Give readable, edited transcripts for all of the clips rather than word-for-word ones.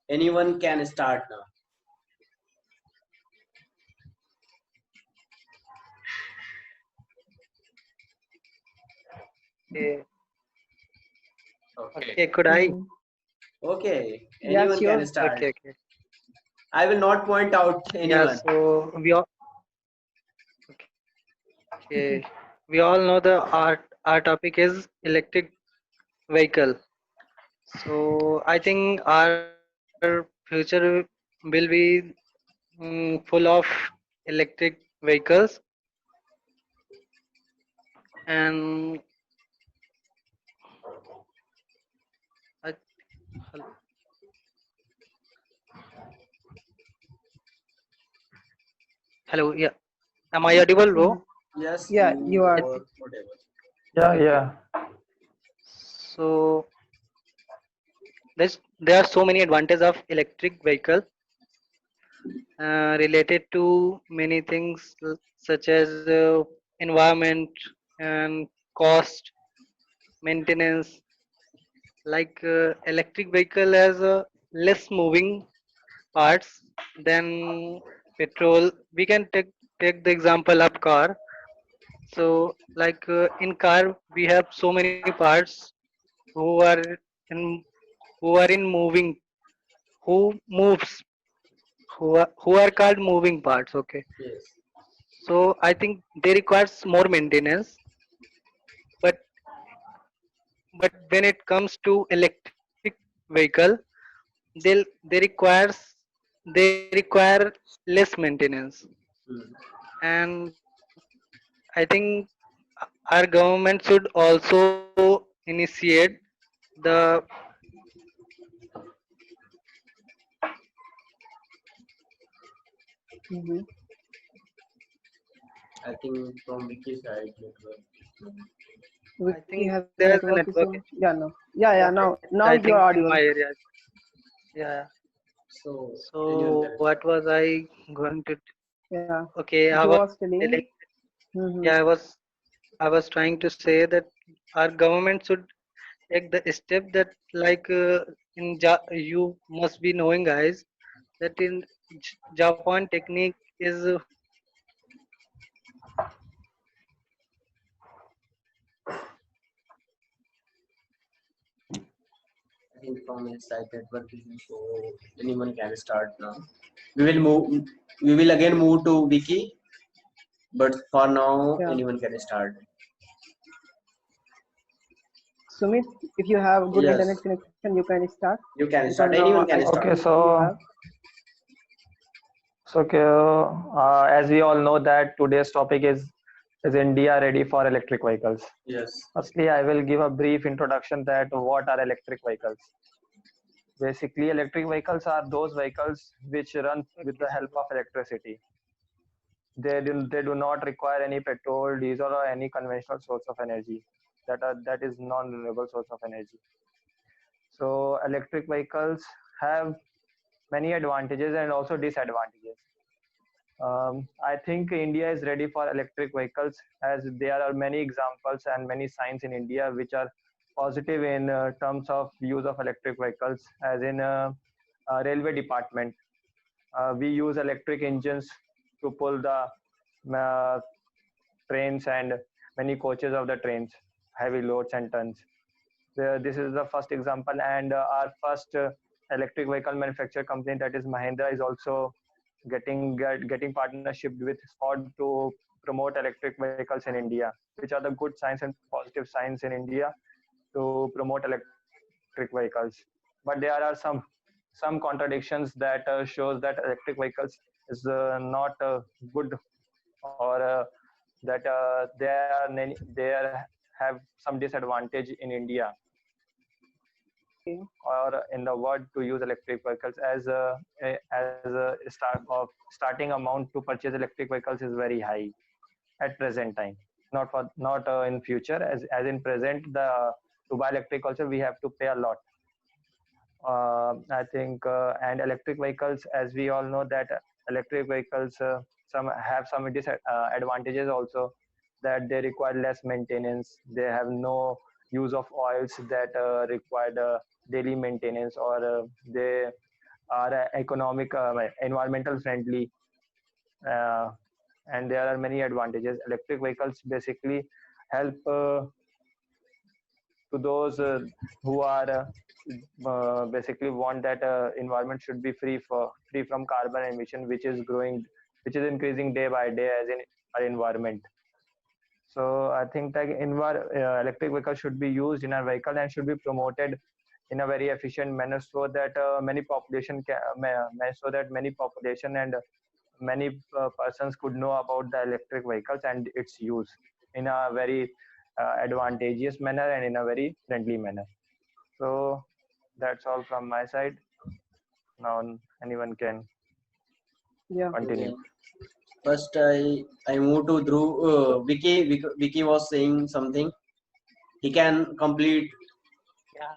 Anyone can start now. Okay. Okay. Okay, could I? Okay. Yeah, Anyone sure. can start. Okay, okay. I will not point out Yeah, anyone. so okay. We all know our topic is electric vehicle. So I think our future will be full of electric vehicles, and I, hel- hello, yeah. Am I audible, bro? Yes, Yeah, you you are. I think whatever. Yeah, okay. yeah. So there are so many advantages of electric vehicle related to many things such as environment and cost, maintenance. Like electric vehicle has less moving parts than petrol. We can take the example of car. So like in car we have so many parts who are in in moving, who moves, who are called moving parts. Okay, Yes. so I think they requires more maintenance, but when it comes to electric vehicle, they requires they require less maintenance. Hmm. And I think our government should also initiate the Mm-hmm. I think from Vicky side network. I We think have there's a network network issue. Yeah, no. Yeah, yeah. okay. Now I you're think in audible. my area. Yeah. So anyone So can what start. was I going to Yeah. okay, If I you was was telling. telling Mm-hmm. yeah, I was trying to say that our government should take the step that like you must be knowing guys that in Japan technique is I think from his side network issue. So anyone can start now. We will move. We will again move to Vicky, but for now Yeah. anyone can start. Sumit, if you have good Yes, internet connection, you can start you can because start. now Anyone I can think start. Okay, you have. as we all know that today's topic is India ready for electric vehicles? Yes. Firstly, I will give a brief introduction that what are electric vehicles. Basically, electric vehicles are those vehicles which run with okay, the help so of electricity. They do not require any petrol, diesel, or any conventional source of energy. That is non-renewable source of energy. So electric vehicles have many advantages and also disadvantages. I think India is ready for electric vehicles as there are many examples and many signs in India which are positive in terms of use of electric vehicles, as in railway department. We use electric engines to pull the uh, trains and many coaches of the trains, heavy loads and tons. This is the first example, and our first electric vehicle manufacturer company, that is Mahindra, is also getting partnership with Ford to promote electric vehicles in India, which are the good signs and positive signs in India to promote electric vehicles. But there are some contradictions that shows that electric vehicles is not good, or that they have some disadvantage in India Okay. or in the world to use electric vehicles, starting amount to purchase electric vehicles is very high at present time, not in future, as in present the to buy electric also we have to pay a lot. I think and electric vehicles, as we all know that electric vehicles some have some advantages also, that they require less maintenance, they have no use of oils that require daily maintenance, or they are economic, environmental friendly, uh, and there are many advantages. Electric vehicles basically help to those who are basically want that environment should be free from carbon emission, which is growing, which is increasing day by day as in our environment. So I think that electric vehicles should be used in our vehicle and should be promoted in a very efficient manner, so that so that many population and many persons could know about the electric vehicles and its use in a very advantageous manner and in a very friendly manner. So that's all from my side. Now anyone can Yeah. continue. Okay. First, I move to Dhruv. Vicky was saying something. He can complete Yeah.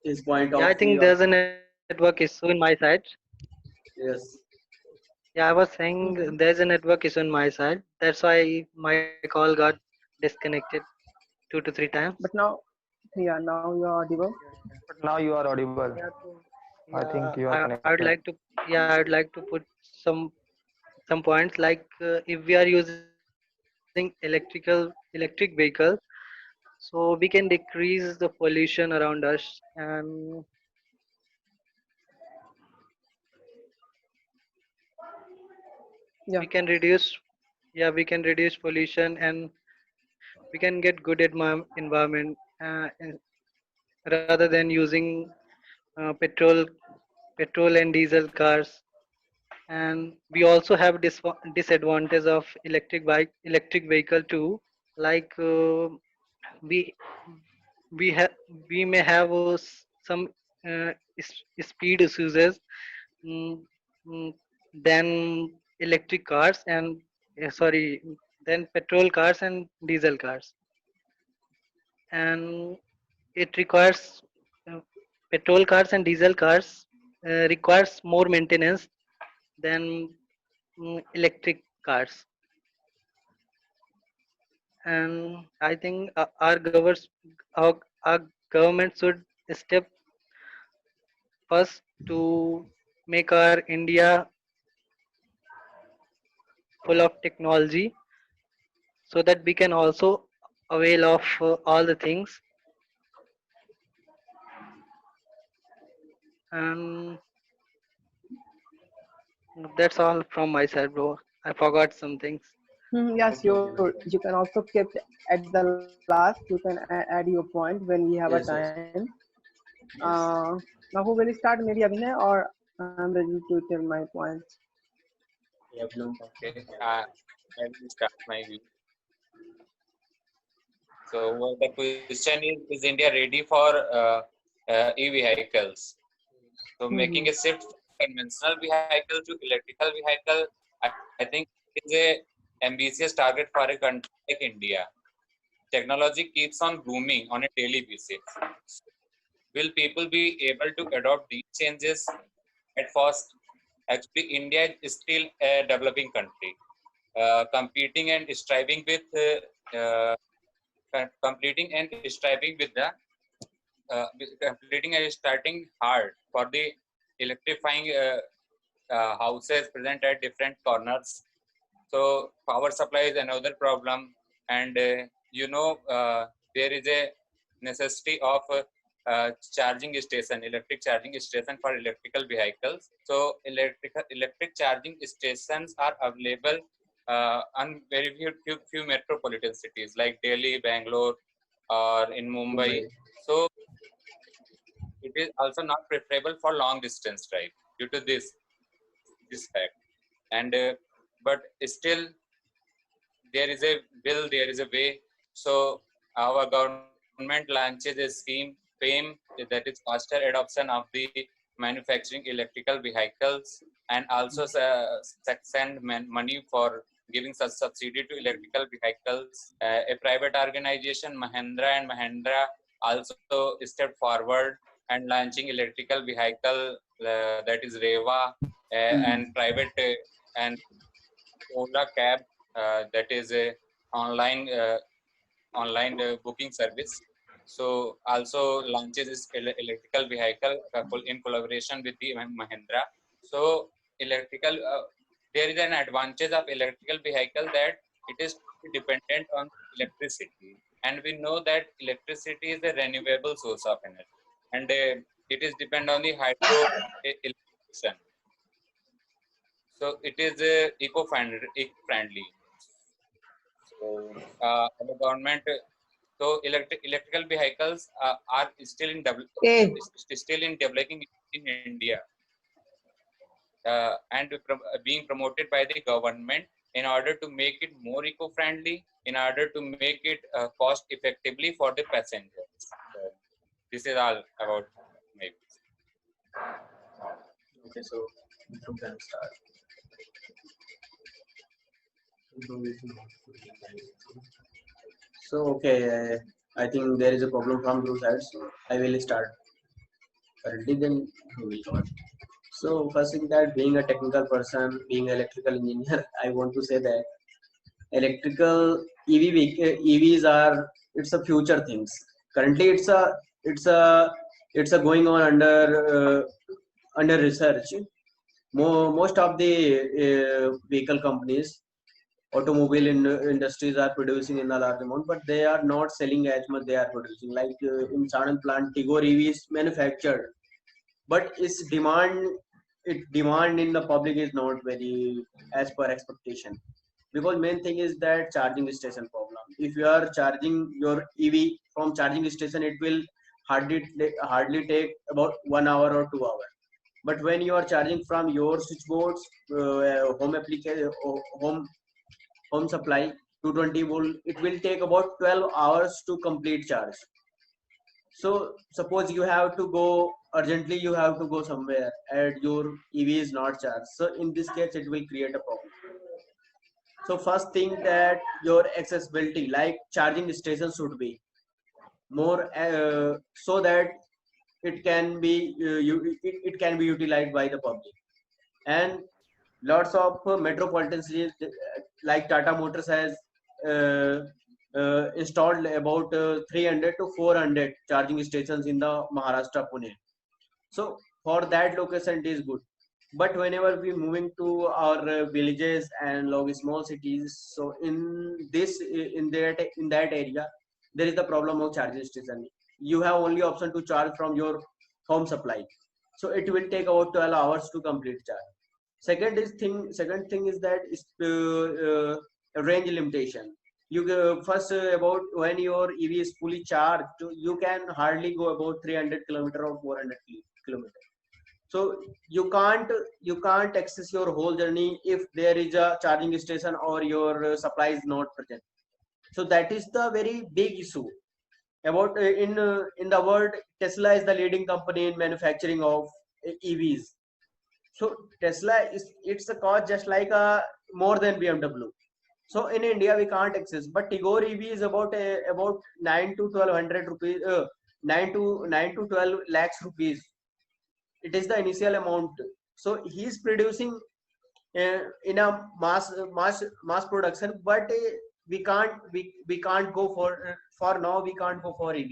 his point Yeah, of I think view. there's a network issue in my side. Yes. Yeah, I was saying Mhm. there's a network issue on my side. That's why my call got disconnected 2 to 3 times. But now, yeah, now you're audible. But now you are audible. Yeah, so, I think yeah, you are I would connected. like to, yeah, I would like to put some points like if we are using electric vehicles, so we can decrease the pollution around us, and Yeah. we can reduce, yeah, we can reduce pollution, and we can get good environment rather than using petrol and diesel cars. And we also have disadvantage of electric vehicle too, like we we have we may have some speed issues mm, mm, than electric cars and sorry, than petrol cars and diesel cars. And it requires uh, petrol cars and diesel cars requires more maintenance than electric cars. And I think our government should step first to make our India full of technology, so that we can also avail of all the things. And that's all from my side, bro. I forgot some things. Yes, Okay. you can also keep at the last. You can add your point when we have a Yes. time. Yes. Yes. Now who will start? Maybe Abhinay, or I'm ready to tell my points. Yeah, no. Okay, I will start my view. So the question is India ready for e-vehicles? So Mhm. making a shift from conventional vehicle to electrical vehicle, I think is a ambitious target for a country like India. Technology keeps on booming on a daily basis. Will people be able to adopt these changes at first? Actually, India is still a developing country, competing and striving with completing and striving with the completing and starting hard for the electrifying houses present at different corners. So power supply is another problem, and there is a necessity of charging station, electric charging station for electrical vehicles. So electric charging stations are available on very few metropolitan cities like Delhi, Bangalore, or in Mumbai. Mumbai. So it is also not preferable for long distance drive due to this fact. And but still there is a will, there is a way. So our government launches a scheme FAME, that is faster adoption of the manufacturing electrical vehicles, and also send money for giving such subsidy to electrical vehicles. A private organization, Mahindra and Mahindra, also stepped forward and launching electrical vehicle, that is Reva, and private and Ola Cab, that is a online booking service. so also launches this electrical vehicle in collaboration with the Mahindra. So electrical, there is an advantage of electrical vehicle that it is dependent on electricity, and we know that electricity is a renewable source of energy, and it is depend on the hydro electrician. So it is eco-friendly. So our government, so electrical vehicles are still in Okay. still in developing in India, and being promoted by the government in order to make it more eco-friendly, in order to make it cost effectively for the passengers. So this is all about maybe. Okay, so you can start. So okay, I think there is a problem from two sides. So I will start currently, then we will go on. So first thing that being a technical person, being an electrical engineer, I want to say that electrical EVs are it's a future things. Currently, it's a going on under research. Most of the vehicle companies, automobile industries are producing in a large amount, but they are not selling as much they are producing. Like in Sanand plant, Tigor EV is manufactured, but its demand in the public is not very as per expectation. Because main thing is that charging station problem. If you are charging your EV from charging station, it will hardly take about 1 hour or 2 hours. But when you are charging from your switchboards, home application, home supply 220 volt, it will take about 12 hours to complete charge. So suppose you have to go urgently, you have to go somewhere and your EV is not charged, so in this case it will create a problem. So first thing that your accessibility, like charging station should be more so that it can be it can be utilized by the public. And lots of metropolitan cities like Tata Motors has uh, installed about 300 to 400 charging stations in the Maharashtra Pune. So for that location it is good. But whenever we moving to our villages and small cities, so in that area there is the problem of charging station. You have only option to charge from your home supply, so it will take about 12 hours to complete charge. Second thing is that is range limitation. You first about when your EV is fully charged, you can hardly go about 300 kilometer or 400 kilometer. So you can't access your whole journey if there is a charging station or your supply is not present. So that is the very big issue about in the world. Tesla is the leading company in manufacturing of EVs. So Tesla is, it's a cost just like a more than BMW. So in India we can't access, but Tigor EV is about 9 to 1200 rupees, 9 to 12 lakhs rupees. It is the initial amount. So he is producing in a mass production, but we can't go for now we can't go for EV.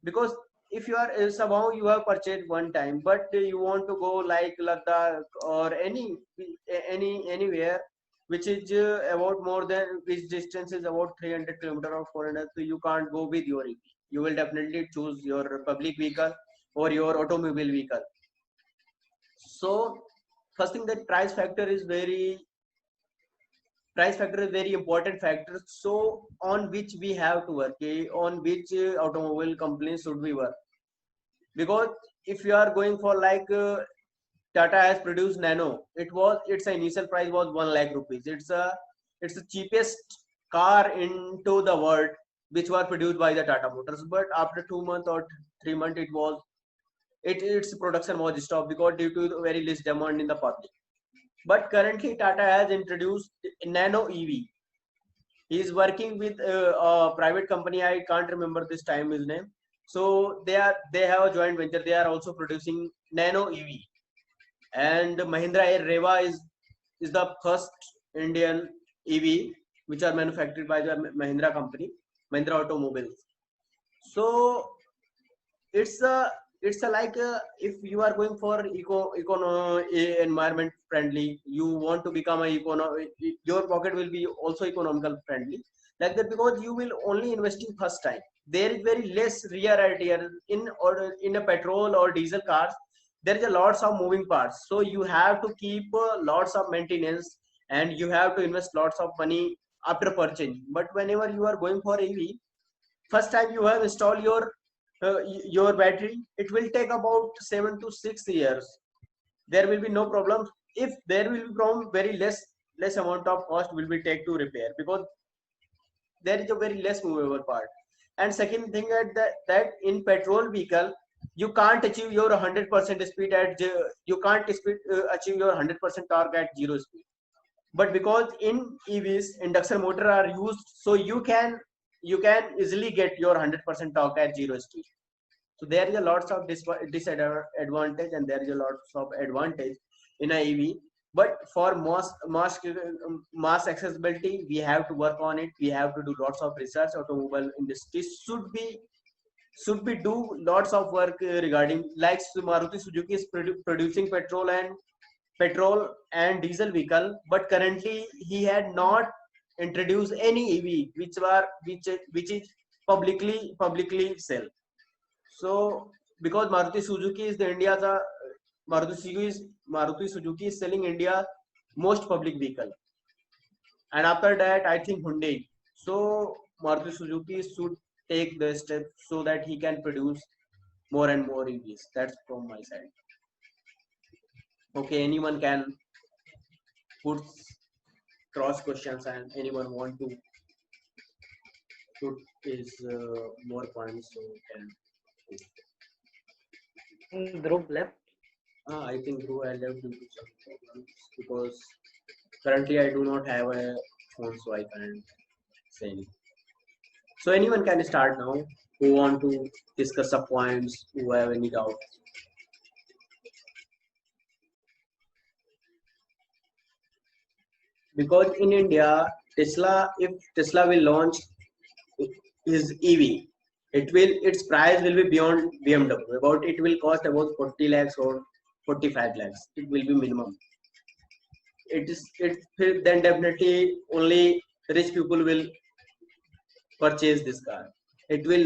Because if you are somehow you have purchased one time, but you want to go like Ladakh or anywhere which is about more than, which distance is about 300 kilometer or 400, so you can't go with your EV. You will definitely choose your public vehicle or your automobile vehicle. So first thing, that price factor is very important factor, so on which we have to work, on which automobile companies should we work. Because if you are going for like Tata has produced Nano, its initial price was 1 lakh rupees. It's the cheapest car into the world which was produced by the Tata Motors. But after 2 months or 3 months, its production was stopped because due to the very less demand in the public. But currently Tata has introduced Nano EV. He is working with a private company, I can't remember this time his name. So they have a joint venture, they are also producing Nano EV. And Mahindra Air Reva is the first Indian EV which are manufactured by the Mahindra company, Mahindra Automobiles. So it's a like if you are going for environment friendly, you want to become your pocket will be also economical friendly, like that, because you will only investing first time. There is very less rarity in or in a petrol or diesel cars. There is a lots of moving parts, so you have to keep lots of maintenance, and you have to invest lots of money after purchasing. But whenever you are going for EV, first time you have installed your battery, it will take about 7 to 6 years. There will be no problem. If there will be problem, very less amount of cost will be take to repair, because there is a very less movable part. And second thing at that in petrol vehicle, you can't achieve your 100% speed you can't achieve your 100% torque at zero speed. But because in EVs induction motor are used, so you can easily get your 100% torque at zero speed. So there is a lots of disadvantage, and there is a lots of advantage in a EV. But for mass accessibility, we have to work on it. We have to do lots of research. Automobile industry should be do lots of work regarding, like Maruti Suzuki is producing petrol and diesel vehicle, but currently he had not introduced any EV which is publicly sell. So because Maruti Suzuki is selling India most public vehicle, and after that I think Hyundai. So Maruti Suzuki should take the step so that he can produce more and more EVs. That's from my side. Okay, anyone can put cross questions, and anyone want to put his more points, so can. Dhruv left. I think who I left due to some problems, because currently I do not have a phone, so I can't say anything. So anyone can start now who want to discuss some points, who have any doubt. Because in India, if Tesla will launch his EV, its price will be beyond BMW. About it will cost about 40 lakhs or 45 lakhs. It will be minimum. Then definitely only rich people will purchase this car. It will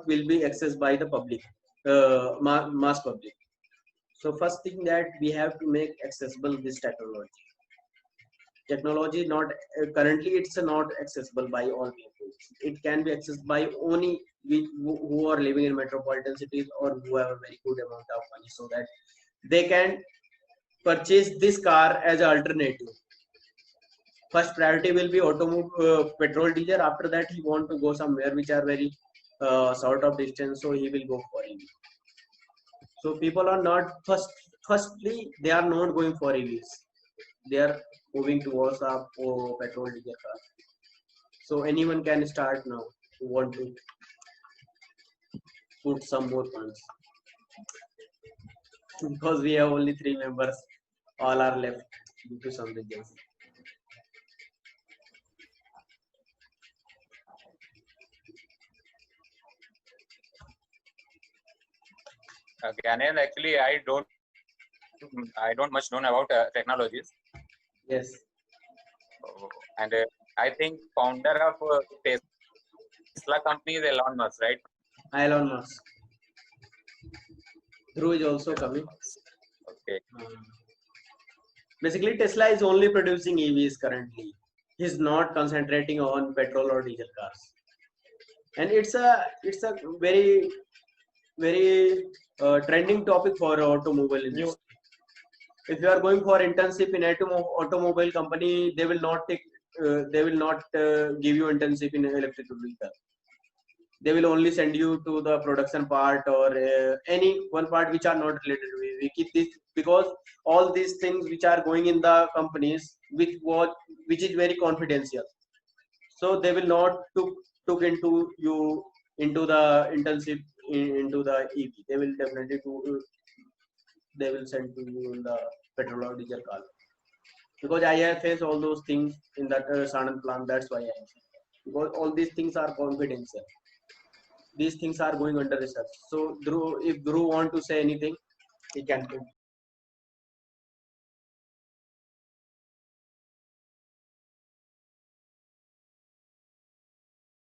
be accessed by the public, mass public. So first thing that we have to make accessible this technology. Technology not currently it's not accessible by all people. It can be accessed by only who are living in metropolitan cities, or who have a very good amount of money, so that they can purchase this car as an alternative. First priority will be petrol diesel. After that he want to go somewhere which are very short of distance, so he will go for EV. So people are not firstly they are not going for EVs. They are moving towards a petrol diesel car. So anyone can start now who want to put some more points, because we have only 3 members. All are left due to some reasons. Ganel, actually, I don't much know about technologies, Yes. and I think founder of Tesla company is Elon Musk, right? Elon Musk. Dhruv is also coming. Okay. Basically, Tesla is only producing EVs currently. He's not concentrating on petrol or diesel cars, and it's a very trending topic for automobile industry. If you are going for internship in automobile company, they will not give you internship in electrical vehicle. They will only send you to the production part, or any one part which are not related to it. We keep this because all these things which are going in the companies which is very confidential. So they will not took into you into the internship into the EV. They will definitely they will send to you in the petrol or diesel car. Because I have faced all those things in that Sanand plant. That's why I am saying. Because all these things are confidential. these things are going under research. So Dhruv, if Dhruv want to say anything, he can.